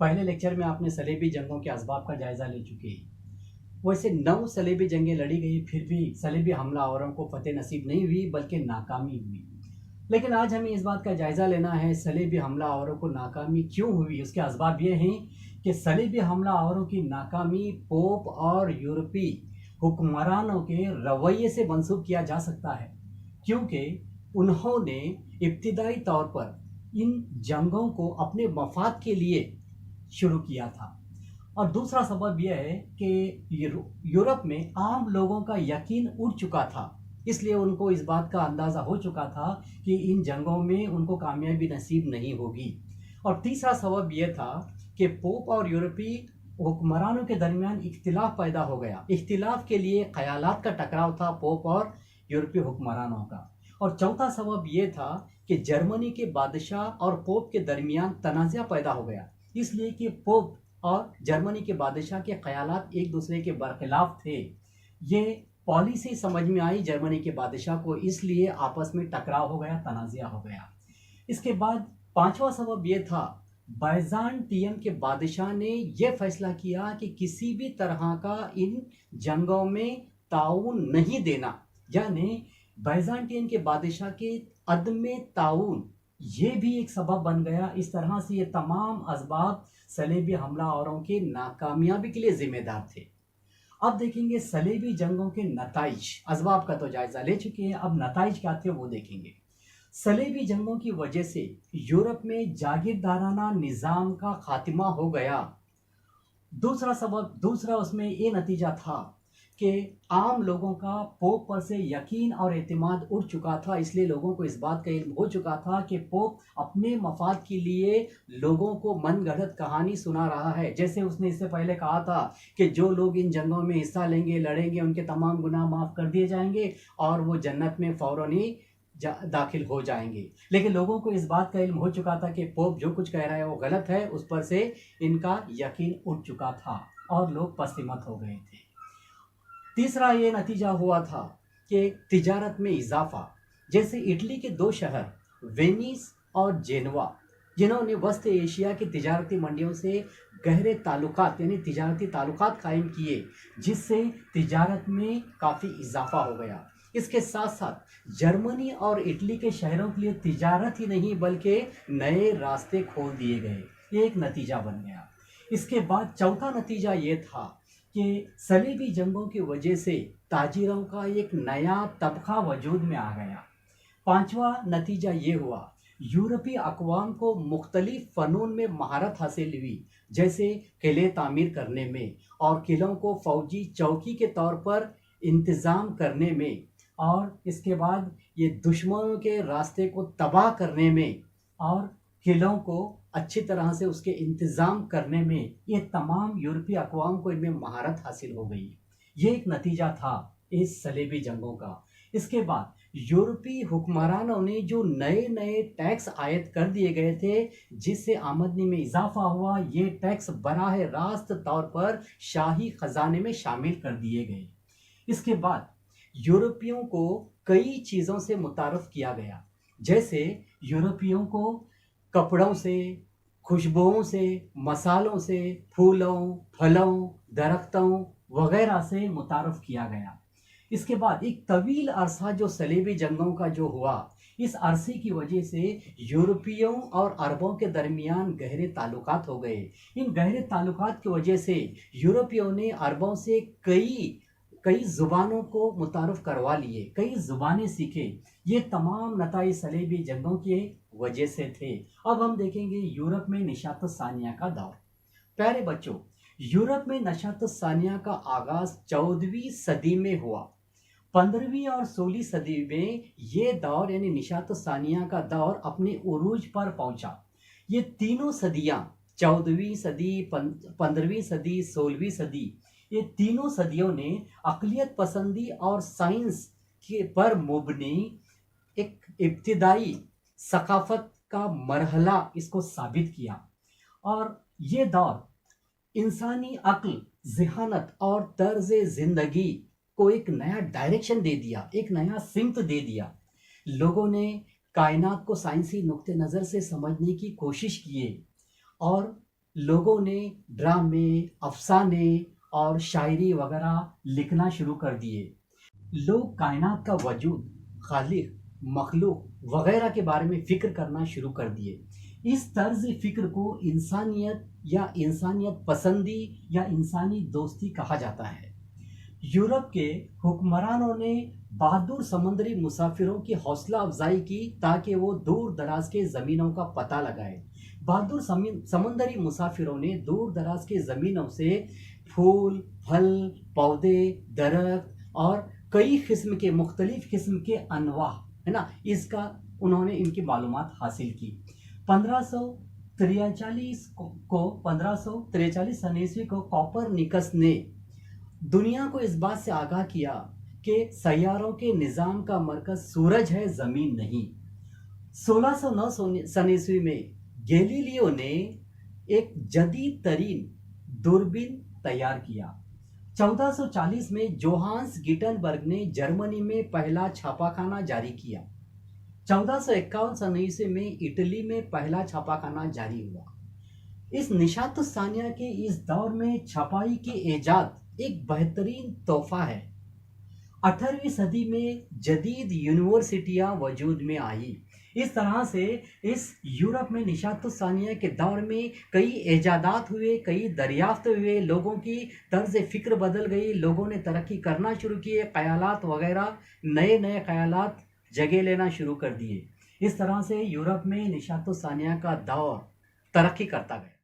پہلے لیکچر میں آپ نے صلیبی جنگوں کے اسباب کا جائزہ لے چکے ہیں۔ ویسے 9 صلیبی جنگیں لڑی گئی، پھر بھی صلیبی حملہ آوروں کو فتح نصیب نہیں ہوئی بلکہ ناکامی ہوئی۔ لیکن آج ہمیں اس بات کا جائزہ لینا ہے صلیبی حملہ آوروں کو ناکامی کیوں ہوئی۔ اس کے اسباب یہ ہیں کہ صلیبی حملہ آوروں کی ناکامی پوپ اور یورپی حکمرانوں کے رویے سے منسوب کیا جا سکتا ہے، کیونکہ انہوں نے ابتدائی طور پر ان جنگوں کو اپنے مفاد کے لیے شروع کیا تھا۔ اور دوسرا سبب یہ ہے کہ یورپ میں عام لوگوں کا یقین اٹھ چکا تھا، اس لیے ان کو اس بات کا اندازہ ہو چکا تھا کہ ان جنگوں میں ان کو کامیابی نصیب نہیں ہوگی۔ اور تیسرا سبب یہ تھا کہ پوپ اور یورپی حکمرانوں کے درمیان اختلاف پیدا ہو گیا۔ اختلاف کے لیے خیالات کا ٹکراؤ تھا پوپ اور یورپی حکمرانوں کا۔ اور چوتھا سبب یہ تھا کہ جرمنی کے بادشاہ اور پوپ کے درمیان تنازع پیدا ہو گیا، اس لیے کہ پوپ اور جرمنی کے بادشاہ کے خیالات ایک دوسرے کے برخلاف تھے۔ یہ پالیسی سمجھ میں آئی جرمنی کے بادشاہ کو، اس لیے آپس میں ٹکراؤ ہو گیا، تنازع ہو گیا۔ اس کے بعد پانچواں سبب یہ تھا، بیزانٹین کے بادشاہ نے یہ فیصلہ کیا کہ کسی بھی طرح کا ان جنگوں میں تعاون نہیں دینا، یعنی بیزانٹین کے بادشاہ کے عدم تعاون یہ بھی ایک سبب بن گیا۔ اس طرح سے یہ تمام اسباب صلیبی حملہ آوروں کے ناکامیابی کے لیے ذمہ دار تھے۔ اب دیکھیں گے صلیبی جنگوں کے نتائج۔ اسباب کا تو جائزہ لے چکے ہیں، اب نتائج کیا تھے وہ دیکھیں گے۔ صلیبی جنگوں کی وجہ سے یورپ میں جاگیردارانہ نظام کا خاتمہ ہو گیا۔ دوسرا اس میں یہ نتیجہ تھا کہ عام لوگوں کا پوپ پر سے یقین اور اعتماد اٹھ چکا تھا، اس لیے لوگوں کو اس بات کا علم ہو چکا تھا کہ پوپ اپنے مفاد کے لیے لوگوں کو من گھڑت کہانی سنا رہا ہے۔ جیسے اس نے اس سے پہلے کہا تھا کہ جو لوگ ان جنگوں میں حصہ لیں گے، لڑیں گے، ان کے تمام گناہ معاف کر دیے جائیں گے اور وہ جنت میں فوراً ہی داخل ہو جائیں گے۔ لیکن لوگوں کو اس بات کا علم ہو چکا تھا کہ پوپ جو کچھ کہہ رہا ہے وہ غلط ہے، اس پر سے ان کا یقین اٹھ چکا تھا اور لوگ پسمت ہو گئے تھے۔ تیسرا یہ نتیجہ ہوا تھا کہ تجارت میں اضافہ، جیسے اٹلی کے 2 شہر وینیس اور جینوا، جنہوں نے وسط ایشیا کی تجارتی منڈیوں سے گہرے تعلقات یعنی تجارتی تعلقات قائم کیے، جس سے تجارت میں کافی اضافہ ہو گیا۔ اس کے ساتھ ساتھ جرمنی اور اٹلی کے شہروں کے لیے تجارت ہی نہیں بلکہ نئے راستے کھول دیے گئے، یہ ایک نتیجہ بن گیا۔ اس کے بعد چوتھا نتیجہ یہ تھا کہ صلیبی جنگوں کی وجہ سے تاجروں کا ایک نیا طبقہ وجود میں آ گیا۔ پانچواں نتیجہ یہ ہوا، یورپی اقوام کو مختلف فنون میں مہارت حاصل ہوئی، جیسے قلعے تعمیر کرنے میں اور قلعوں کو فوجی چوکی کے طور پر انتظام کرنے میں، اور اس کے بعد یہ دشمنوں کے راستے کو تباہ کرنے میں اور قلعوں کو اچھی طرح سے اس کے انتظام کرنے میں، یہ تمام یورپی اقوام کو ان میں مہارت حاصل ہو گئی۔ یہ ایک نتیجہ تھا اس صلیبی جنگوں کا۔ اس کے بعد یورپی حکمرانوں نے جو نئے نئے ٹیکس عائد کر دیے گئے تھے، جس سے آمدنی میں اضافہ ہوا، یہ ٹیکس براہ راست طور پر شاہی خزانے میں شامل کر دیے گئے۔ اس کے بعد یورپیوں کو کئی چیزوں سے متعارف کیا گیا، جیسے یورپیوں کو کپڑوں سے، خوشبوؤں سے، مسالوں سے، پھولوں، پھلوں، درختوں وغیرہ سے متعارف کیا گیا۔ اس کے بعد ایک طویل عرصہ جو صلیبی جنگوں کا جو ہوا، اس عرصے کی وجہ سے یورپیوں اور عربوں کے درمیان گہرے تعلقات ہو گئے۔ ان گہرے تعلقات کی وجہ سے یورپیوں نے عربوں سے کئی زبانوں کو متعارف کروا لیے، کئی زبانیں سیکھے۔ یہ تمام نتائج صلیبی جنگوں کی وجہ سے تھے۔ اب ہم دیکھیں گے یورپ میں نشاط ثانیہ کا دور۔ پیارے بچوں، یورپ میں نشاط ثانیہ کا آغاز 14ویں صدی میں ہوا۔ 15ویں اور 16ویں صدی میں یہ دور یعنی نشاط ثانیہ کا دور اپنے عروج پر پہنچا۔ یہ تینوں صدیاں، 14ویں صدی، 15ویں صدی، 16ویں صدی، یہ تینوں صدیوں نے اقلیت پسندی اور سائنس پر مبنی ایک ابتدائی ثقافت کا مرحلہ اس کو ثابت کیا، اور یہ دور انسانی عقل، ذہانت اور طرز زندگی کو ایک نیا ڈائریکشن دے دیا، ایک نیا سمت دے دیا۔ لوگوں نے کائنات کو سائنسی نقطہ نظر سے سمجھنے کی کوشش کیے اور لوگوں نے ڈرامے، افسانے اور شاعری وغیرہ لکھنا شروع کر دیے۔ لوگ کائنات کا وجود، خالق، مخلوق وغیرہ کے بارے میں فکر کرنا شروع کر دیے۔ اس طرز فکر کو انسانیت یا انسانیت پسندی یا انسانی دوستی کہا جاتا ہے۔ یورپ کے حکمرانوں نے بہادر سمندری مسافروں کی حوصلہ افزائی کی تاکہ وہ دور دراز کے زمینوں کا پتہ لگائے۔ بہادر سمندری مسافروں نے دور دراز کے زمینوں سے پھول، پھل، پودے، درخت اور کئی قسم کے مختلف قسم کے انواع ہے نا اس کا انہوں نے ان کی معلومات حاصل کی۔ 1543 عیسوی کو کوپرنیکس نے دنیا کو اس بات سے آگاہ کیا کہ سیاروں کے نظام کا مرکز سورج ہے، زمین نہیں۔ 1609 عیسوی میں گیلیلیو نے ایک جدید ترین دوربین تیار کیا۔ 1440 میں جوہانس گٹنبرگ نے جرمنی میں پہلا چھاپا خانہ جاری کیا۔ 1451 عیسوی میں اٹلی میں پہلا چھاپا خانہ جاری ہوا۔ اس نشاط الثانیہ کے اس دور میں چھپائی کی ایجاد ایک بہترین تحفہ ہے۔ 18ویں صدی میں جدید یونیورسٹیاں وجود میں آئی۔ اس طرح سے اس یورپ میں نشاط الثانیہ کے دور میں کئی ایجادات ہوئے، کئی دریافت ہوئے، لوگوں کی طرز فکر بدل گئی، لوگوں نے ترقی کرنا شروع کیے، خیالات وغیرہ نئے نئے خیالات جگہ لینا شروع کر دیے۔ اس طرح سے یورپ میں نشاط الثانیہ کا دور ترقی کرتا گیا۔